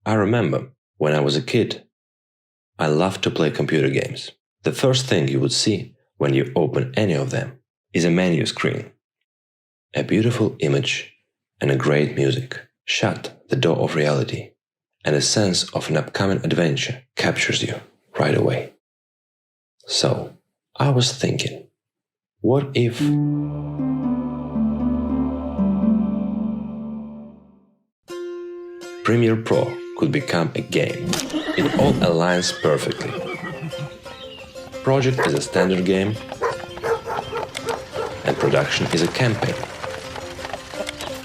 I remember when I was a kid, I loved to play computer games. The first thing you would see when you open any of them is a menu screen. A beautiful image and a great music shut the door of reality, and a sense of an upcoming adventure captures you right away. So, I was thinking, what if Premiere Pro could become a game? It all aligns perfectly. Project is a standard game, and production is a campaign.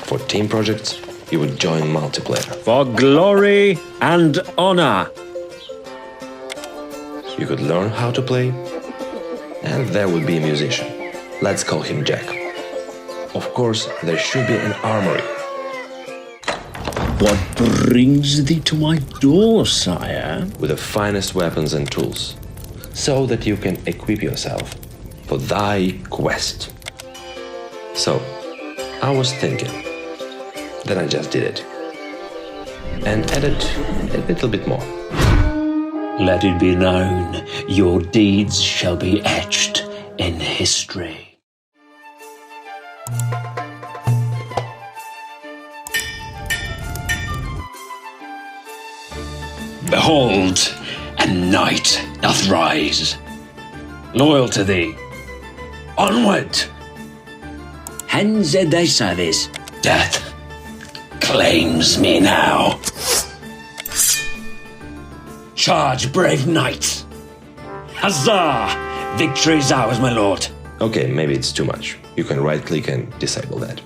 For team projects, you would join multiplayer. For glory and honor. You could learn how to play, and there would be a musician. Let's call him Jack. Of course, there should be an armory. What brings thee to my door, sire? With the finest weapons and tools, so that you can equip yourself for thy quest. So, I was thinking, then I just did it. And added a little bit more. Let it be known, your deeds shall be etched in history. Behold, a knight doth rise, loyal to thee. Onward! Hands at thy service. Death claims me now. Charge, brave knights! Huzzah! Victory is ours, my lord. Okay, maybe it's too much. You can right-click and disable that.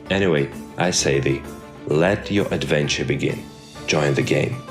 Anyway, I say thee, let your adventure begin. Join the game.